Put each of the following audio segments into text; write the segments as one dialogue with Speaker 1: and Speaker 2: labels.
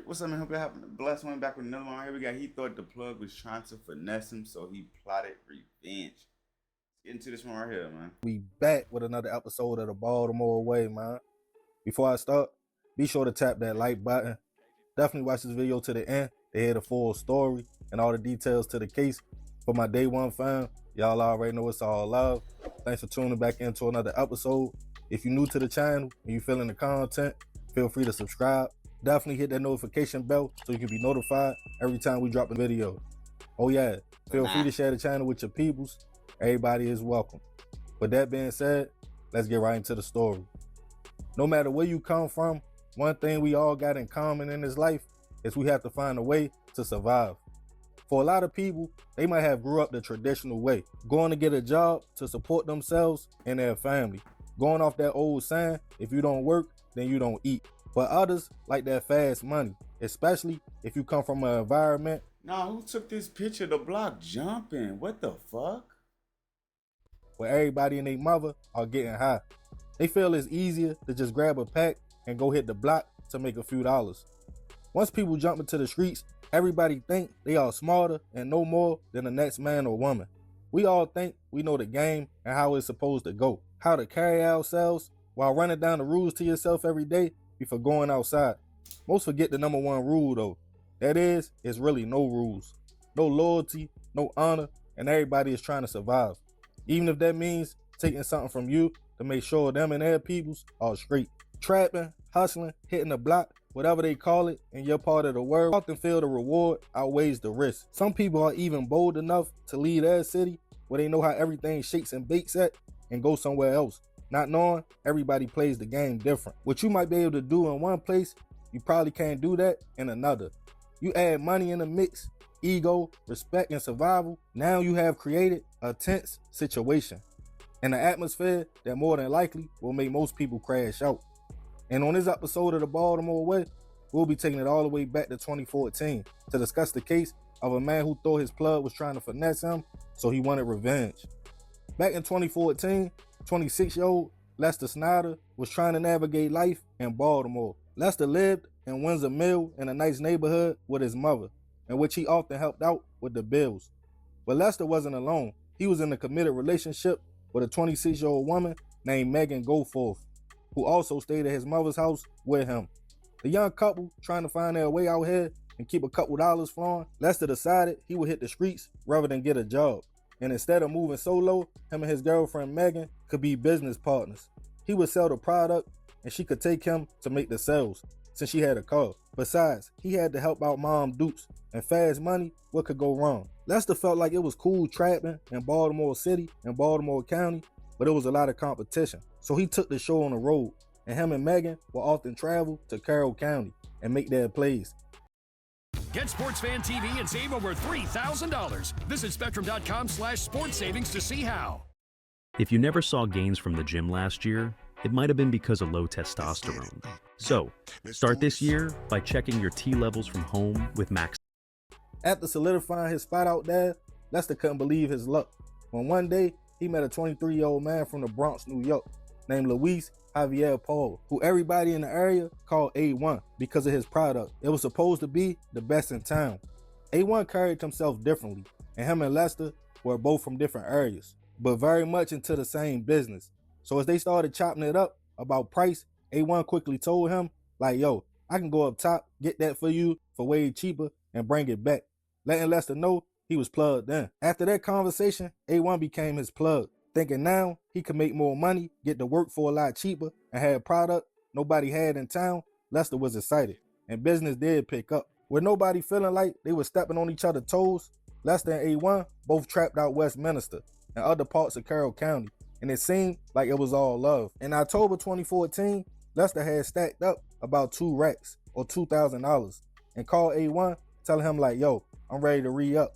Speaker 1: What's up, man? Hope you having a blessed one. Back with another one. Here we got. He thought the plug was trying to finesse him, so he plotted revenge. Let's get into this one right here, man.
Speaker 2: We back with another episode of the Baltimore Way, man. Before I start, be sure to tap that like button. Definitely watch this video to the end to hear the full story and all the details to the case. For my day one fam, y'all already know it's all love. Thanks for tuning back into another episode. If you're new to the channel and you feeling the content, feel free to subscribe. Definitely hit that notification bell so you can be notified every time we drop a video. Oh yeah, feel free to share the channel with your peoples. Everybody is welcome. With that being said, let's get right into the story. No matter where you come from, one thing we all got in common in this life is we have to find a way to survive. For a lot of people, they might have grew up the traditional way, going to get a job to support themselves and their family. Going off that old saying, if you don't work, then you don't eat. But others like that fast money, especially if you come from an environment.
Speaker 1: Nah, who took this picture of the block jumping? What the fuck?
Speaker 2: Where everybody and their mother are getting high. They feel it's easier to just grab a pack and go hit the block to make a few dollars. Once people jump into the streets, everybody think they are smarter and know more than the next man or woman. We all think we know the game and how it's supposed to go, how to carry ourselves while running down the rules to yourself every day before going outside. Most forget the number one rule though. That is, it's really no rules. No loyalty, no honor, and everybody is trying to survive. Even if that means taking something from you to make sure them and their peoples are straight. Trapping, hustling, hitting the block, whatever they call it in your part of the world, often feel the reward outweighs the risk. Some people are even bold enough to leave their city where they know how everything shakes and bakes at and go somewhere else, not knowing everybody plays the game different. What you might be able to do in one place, you probably can't do that in another. You add money in the mix, ego, respect, and survival. Now you have created a tense situation and an atmosphere that more than likely will make most people crash out. And on this episode of the Baltimore Way, we'll be taking it all the way back to 2014 to discuss the case of a man who thought his plug was trying to finesse him, so he wanted revenge. Back in 2014, 26-year-old Lester Snyder was trying to navigate life in Baltimore. Lester lived in Windsor Mill in a nice neighborhood with his mother, in which he often helped out with the bills. But Lester wasn't alone. He was in a committed relationship with a 26-year-old woman named Megan Goforth, who also stayed at his mother's house with him. The young couple trying to find their way out here and keep a couple dollars flowing, Lester decided he would hit the streets rather than get a job. And instead of moving solo, him and his girlfriend Megan could be business partners. He would sell the product and she could take him to make the sales since she had a car. Besides, he had to help out Mom Dukes, and fast money, what could go wrong? Lester felt like it was cool trapping in Baltimore City and Baltimore County, but it was a lot of competition. So he took the show on the road, and him and Megan will often travel to Carroll County and make their plays.
Speaker 3: Get Sports Fan TV and save over $3,000. Visit spectrum.com/sports savings to see how.
Speaker 4: If you never saw gains from the gym last year, it might have been because of low testosterone. So, start this year by checking your T levels from home with Max.
Speaker 2: After solidifying his spot out there, Lester couldn't believe his luck when one day he met a 23-year-old man from the Bronx, New York, named Luis Javier Paul, who everybody in the area called A1 because of his product. It was supposed to be the best in town. A1 carried himself differently, and him and Lester were both from different areas, but very much into the same business. So as they started chopping it up about price, A1 quickly told him, like, yo, I can go up top, get that for you for way cheaper, and bring it back, letting Lester know he was plugged in. After that conversation, A1 became his plug, thinking now he could make more money, get to work for a lot cheaper, and had a product nobody had in town. Lester was excited, and business did pick up. With nobody feeling like they were stepping on each other's toes, Lester and A1 both trapped out Westminster and other parts of Carroll County, and it seemed like it was all love. In October 2014, Lester had stacked up about 2 racks or $2,000 and called A1 telling him like, yo, I'm ready to re-up.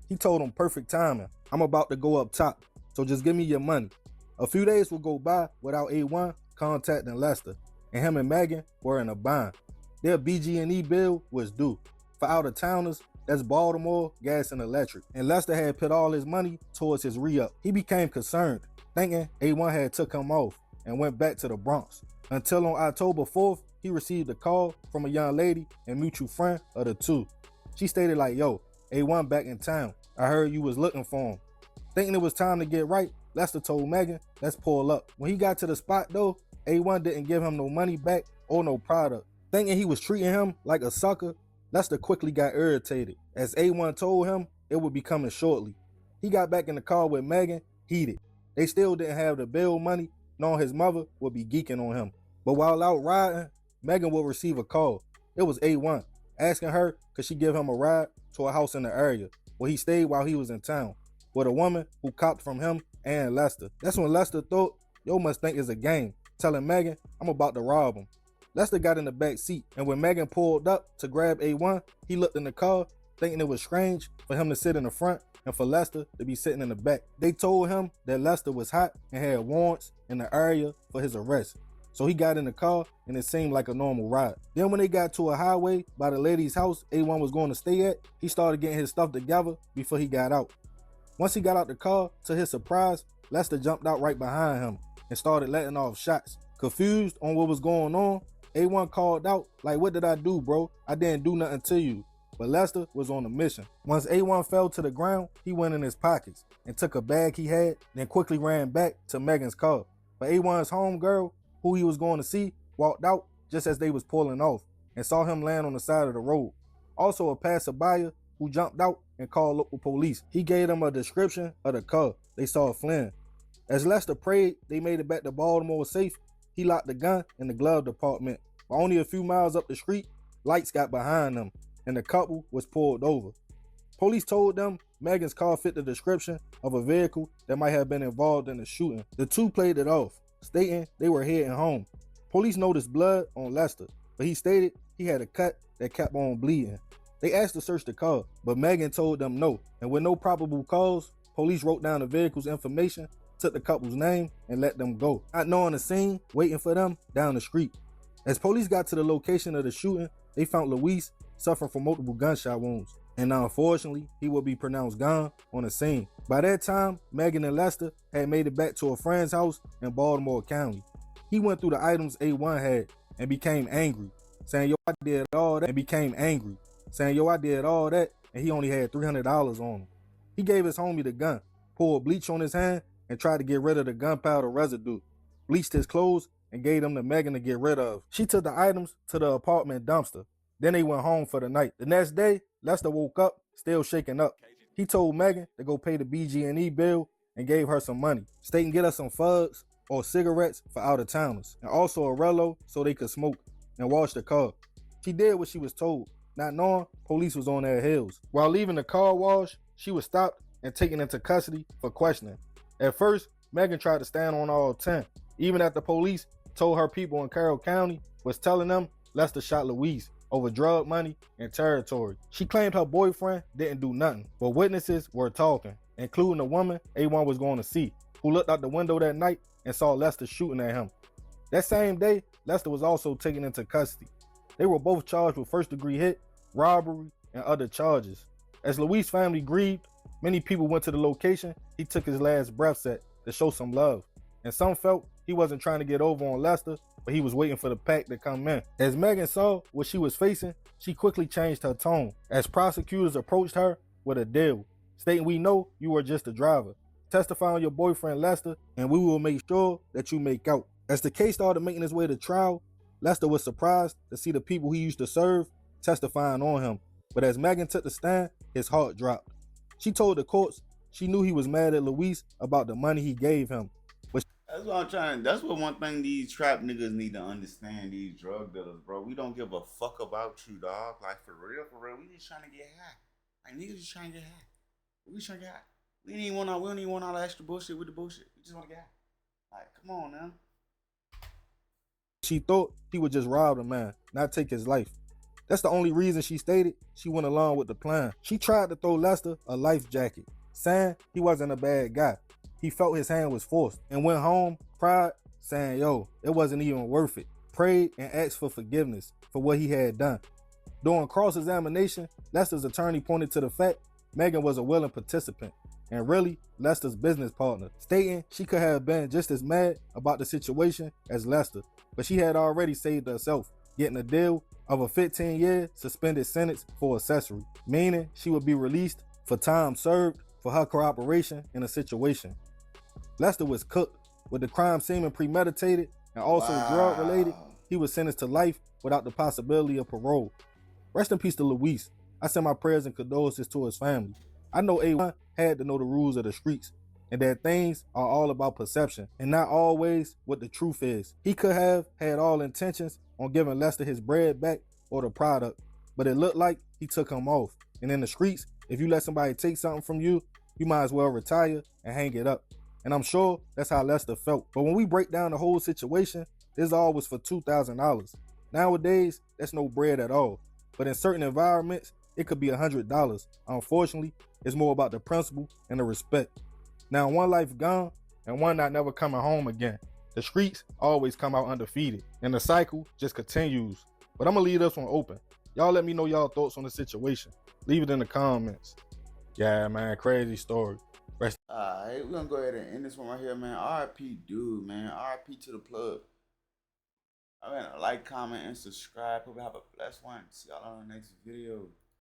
Speaker 2: He told him perfect timing. I'm about to go up top, so just give me your money. A few days would go by without A1 contacting Lester, and him and Megan were in a bind. Their BG&E bill was due. For out-of-towners, that's Baltimore Gas and Electric, and Lester had put all his money towards his re-up. He became concerned, thinking A1 had took him off and went back to the Bronx, until on October 4th, he he received a call from a young lady and mutual friend of the two. She stated like, yo, A1 back in town. I heard you was looking for him. Thinking it was time to get right, Lester told Megan, let's pull up. When he got to the spot though, A1 didn't give him no money back or no product. Thinking he was treating him like a sucker, Lester quickly got irritated. As A1 told him it would be coming shortly. He got back in the car with Megan, heated. They still didn't have the bill money, knowing his mother would be geeking on him. But while out riding, Megan will receive a call. It was A1, asking her could she give him a ride to a house in the area where he stayed while he was in town, with a woman who copped from him and Lester. That's when Lester thought, yo must think it's a game, telling Megan, I'm about to rob him. Lester got in the back seat, and when Megan pulled up to grab A1, he looked in the car, thinking it was strange for him to sit in the front and for Lester to be sitting in the back. They told him that Lester was hot and had warrants in the area for his arrest. So he got in the car and it seemed like a normal ride. Then when they got to a highway by the lady's house A1 was going to stay at, he started getting his stuff together before he got out. Once he got out the car, to his surprise, Lester jumped out right behind him and started letting off shots. Confused on what was going on, A1 called out like, what did I do, bro? I didn't do nothing to you. But Lester was on a mission. Once A1 fell to the ground, he went in his pockets and took a bag he had, then quickly ran back to Megan's car. But A1's homegirl, who he was going to see, walked out just as they was pulling off and saw him land on the side of the road. Also a passerby who jumped out and called local police. He gave them a description of the car they saw fleeing. As Lester prayed they made it back to Baltimore safe, he locked the gun in the glove department. But only a few miles up the street, lights got behind them and the couple was pulled over. Police told them Megan's car fit the description of a vehicle that might have been involved in the shooting. The two played it off, stating they were heading home. Police noticed blood on Lester, but he stated he had a cut that kept on bleeding. They asked to search the car, but Megan told them no, and with no probable cause, police wrote down the vehicle's information, took the couple's name, and let them go, not knowing the scene waiting for them down the street. As police got to the location of the shooting, they found Luis suffering from multiple gunshot wounds, and unfortunately, he would be pronounced gone on the scene. By that time, Megan and Lester had made it back to a friend's house in Baltimore County. He went through the items A1 had and became angry, saying, yo, I did all that, and he only had $300 on him. He gave his homie the gun, poured bleach on his hand, and tried to get rid of the gunpowder residue, bleached his clothes, and gave them to Megan to get rid of. She took the items to the apartment dumpster. Then they went home for the night. The next day, Lester woke up, still shaken up. He told Megan to go pay the BG&E bill and gave her some money, stating get her some fugs or cigarettes for out-of-towners, and also a Rello so they could smoke and wash the car. She did what she was told, not knowing police was on their heels. While leaving the car wash, she was stopped and taken into custody for questioning. At first, Megan tried to stand on all 10, even after police told her people in Carroll County was telling them Lester shot Louise over drug money and territory. She claimed her boyfriend didn't do nothing, but witnesses were talking, including a woman A1 was going to see, who looked out the window that night and saw Lester shooting at him. That same day, Lester was also taken into custody. They were both charged with first-degree hit, robbery, and other charges. As Louise's family grieved, many people went to the location he took his last breaths at to show some love, and some felt he wasn't trying to get over on Lester, but he was waiting for the pack to come in. As Megan saw what she was facing, she quickly changed her tone as prosecutors approached her with a deal, stating, we know you are just a driver. Testify on your boyfriend Lester, and we will make sure that you make out. As the case started making its way to trial, Lester was surprised to see the people he used to serve testifying on him. But as Megan took the stand, his heart dropped. She told the courts she knew he was mad at Luis about the money he gave him.
Speaker 1: That's what one thing these trap niggas need to understand, these drug dealers, bro. We don't give a fuck about you, dog. Like, for real, we just trying to get high. Like, niggas just trying to get high. We just trying to get high. We don't even want all the extra bullshit with the bullshit. We just want to get high. Like, come on, man.
Speaker 2: She thought he would just rob the man, not take his life. That's the only reason she stated she went along with the plan. She tried to throw Lester a life jacket, saying he wasn't a bad guy. He felt his hand was forced and went home, cried, saying, yo, it wasn't even worth it. Prayed and asked for forgiveness for what he had done. During cross-examination, Lester's attorney pointed to the fact Megan was a willing participant and really Lester's business partner, stating she could have been just as mad about the situation as Lester, but she had already saved herself. getting a deal of a 15-year suspended sentence for accessory, meaning she would be released for time served for her cooperation in a situation. Lester was cooked, with the crime seeming premeditated and also drug-related. He was sentenced to life without the possibility of parole. Rest in peace to Luis. I send my prayers and condolences to his family. I know A1 had to know the rules of the streets and that things are all about perception and not always what the truth is. He could have had all intentions on giving Lester his bread back or the product, but it looked like he took him off. And in the streets, if you let somebody take something from you, you might as well retire and hang it up. And I'm sure that's how Lester felt. But when we break down the whole situation, this all was for $2,000. Nowadays, that's no bread at all. But in certain environments, it could be $100. Unfortunately, it's more about the principle and the respect. Now, one life gone and one not never coming home again. The streets always come out undefeated, and the cycle just continues. But I'm gonna leave this one open. Y'all let me know y'all thoughts on the situation. Leave it in the comments. Yeah, man, crazy story.
Speaker 1: Alright, we're gonna go ahead and end this one right here, man. RIP dude, man. RIP to the plug. I mean, like, comment, and subscribe. Hope you have a blessed one. See y'all on the next video.